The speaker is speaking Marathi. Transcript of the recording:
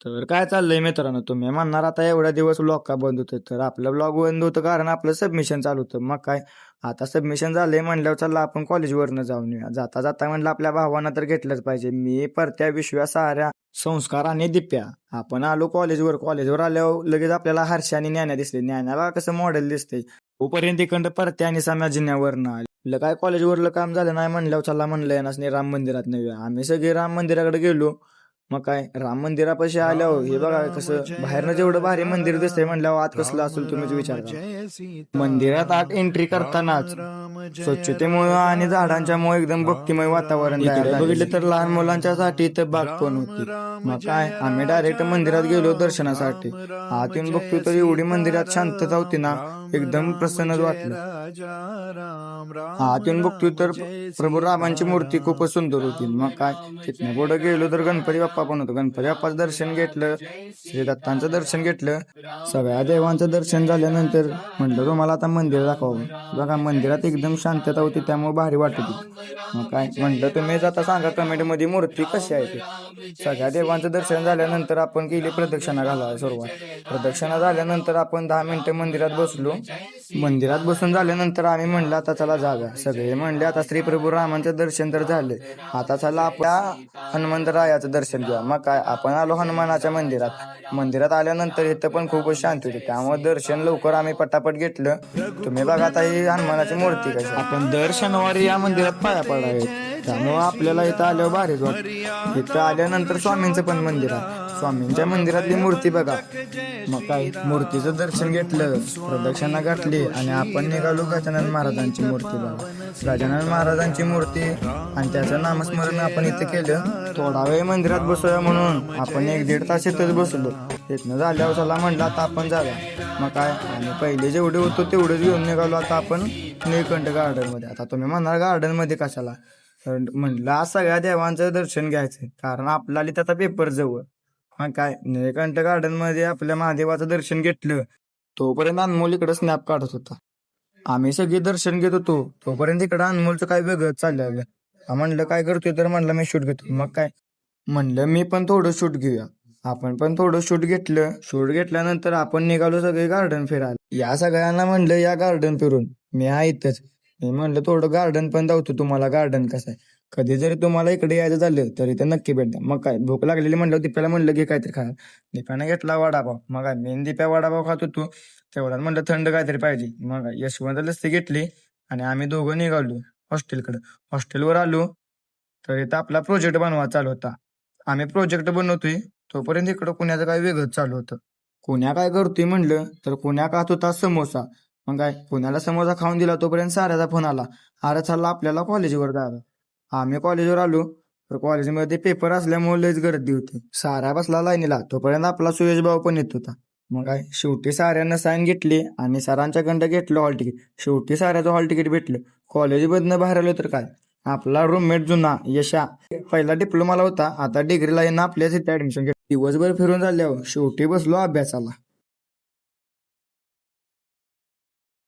तर काय चाललंय मित्रांनो, तुम्ही म्हणणार आता एवढ्या दिवस ब्लॉग का बंद होतं. तर आपलं ब्लॉग बंद होतं कारण आपलं सबमिशन चालू होतं. मग काय, आता सबमिशन झालंय म्हणल्यावर चला आपण कॉलेजवरनं जाऊन येऊया. जाता जाता म्हणलं आपल्या भावांना तर घेतलंच पाहिजे. मी परत्या, विश्व्या, साऱ्या, संस्कार आणि दिप्या आपण आलो कॉलेजवर आल्यावर लगेच आपल्याला हर्षा आणि ज्ञान्या दिसले. ज्ञानाला कसं मॉडेल दिसते, तोपर्यंत इकडं परत्या आणि सम्या जिन्यावरनं आले. आपलं काय कॉलेजवरलं काम झालं नाही म्हणल्यावर चला म्हणलं येणार राम मंदिरात नेऊया. आम्ही सगळे राम मंदिराकडे गेलो. मग काय, राम मंदिरापाशी आल्यावर हे बघा कसं बाहेरनं जेवढं भारी मंदिर दिसतंय म्हणल्यावर आत कसलं असेल तुम्हीच विचार करा. मंदिरात आत एंट्री करतानाच स्वच्छतेमुळे आणि झाडांच्यामुळे एकदम भक्तिमय वातावरण बघितलं तर लहान मुलांच्यासाठी इथं बाग पण होती. मग काय, आम्ही डायरेक्ट मंदिरात गेलो दर्शनासाठी. आत येऊन बघतो तर एवढी मंदिरात शांतता होती ना, एकदम प्रसन्न वाटलं. आत येऊन बघतो तर प्रभू रामांची मूर्ती खूपच सुंदर होती. मग काय, तिथनं पुढे गेलो तर गणपती बाप्पा पण होतो. गणपती बाप्पाचं दर्शन घेतलं, श्री दत्तांचं दर्शन घेतलं. सगळ्या देवांचं दर्शन झाल्यानंतर म्हटलं तुम्हाला आता मंदिर दाखवावं. बघा मंदिरात एकदम शांतता होती, त्यामुळे भारी वाटत होती. मग काय म्हटलं, तुम्ही आता सांगा कमेंटमध्ये मूर्ती कशी आहे ती. सगळ्या देवांचं दर्शन झाल्यानंतर आपण केली प्रदक्षिणा घालायला सुरुवात. प्रदक्षिणा झाल्यानंतर आपण 10 मिनिटं मंदिरात बसलो. मंदिरात बसून झाल्यानंतर आम्ही म्हणलं आता चला जाऊया. सगळे म्हणले आता श्री प्रभू रामांचं दर्शन तर झाले, आता चला आपल्या हनुमंतरायाचं दर्शन घेऊया. मग काय, आपण आलो हनुमानाच्या मंदिरात. मंदिरात आल्यानंतर इथं पण खूपच शांती होती, त्यामुळे दर्शन लवकर आम्ही पटापट घेतलं. तुम्ही बघा आता ही हनुमानाची मूर्ती कशी. आपण दर शनिवारी या मंदिरात पाया पडावे, त्यामुळं आपल्याला इथं आल्यावर भारीच वाटतं. इथं आल्यानंतर स्वामींचं पण मंदिर आहे. स्वामींच्या मंदिरातली मूर्ती बघा. मग काय, मूर्तीचं दर्शन घेतलं, प्रदक्षिणा घातली आणि आपण निघालो गजानन महाराजांची मूर्ती बघा. गजानन महाराजांची मूर्ती आणि त्याचं नामस्मरण आपण इथे केलं. थोडा वेळ मंदिरात बसूया म्हणून आपण 1-1.5 तास इथंच बसलो. इथनं झाल्यावर चला म्हणलं आता आपण जाऊया. मग काय, आणि पहिले जेवढे होतो तेवढेच घेऊन निघालो आता आपण निळकंठ गार्डनमध्ये. आता तुम्ही म्हणणार गार्डनमध्ये कशाला, म्हटलं आज सगळ्या देवांचं दर्शन घ्यायचं कारण आपल्याला त्याचा पेपर जवळ. मग काय, निळकंठ गार्डन मध्ये आपल्या महादेवाचं दर्शन घेतलं. तोपर्यंत अनमोल इकडे स्नॅप काढत होता. आम्ही सगळे दर्शन घेत होतो तोपर्यंत इकडं अनमोलचं काय वेगळंच चाललेलं. म्हणलं काय करतोय, तर म्हणलं मी शूट घेतो. मग काय म्हणलं मी पण थोडं शूट घेऊया. आपण पण थोडं शूट घेतलं. शूट घेतल्यानंतर आपण निघालो सगळे गार्डन फिरायला. या सगळ्यांना म्हणलं या गार्डन फिरून, मी आहे इथंच. मी म्हणलं थोडं गार्डन पण दावतो तुम्हाला, गार्डन कसं आहे. कधी जरी तुम्हाला इकडे यायचं झालं तर इथं नक्की भेट द्या. मग काय, भूक लागलेली म्हणलं दीप्याला म्हणलं की काहीतरी खा. दीप्याने घेतला वडापाव. मग काय, मी दीप्या वडापाव खात होतो तेवढ्यात म्हणलं थंड काहीतरी पाहिजे. मग काय, यशवंत लस्सी घेतली आणि आम्ही दोघं निघालो हॉस्टेलकडे. हॉस्टेलवर आलो तर इथं आपला प्रोजेक्ट बनवा चालू होता. आम्ही प्रोजेक्ट बनवतोय तोपर्यंत इकडं कुण्याचं काय वेगळंच चालू होतं. कुण्या काय करतोय म्हणलं तर कुण्या खात होता समोसा. मग काय, कुण्याला समोसा खाऊन दिला तोपर्यंत साऱ्याचा फोन आला, अरे चालला आपल्याला कॉलेजवर जायला. आम्ही कॉलेजवर आलो तर कॉलेजमध्ये पेपर असल्यामुळे लयच गर्दी होती. साऱ्या बसला लाईनीला, तोपर्यंत आपला सुयश भाऊ पण येत होता. मग काय, शेवटी साऱ्यांना साईन घेतली आणि सरांच्याकडं घेतलं हॉल तिकीट. शेवटी साऱ्याचं हॉल तिकीट भेटलं. कॉलेजमधनं बाहेर आलो तर काय, आपला रूममेट जुना यशा पहिला डिप्लोमाला होता, आता डिग्रीला येणं आपल्याच इथे ऍडमिशन घेतलं. दिवसभर फिरून झाल्यावर शेवटी बसलो अभ्यासाला.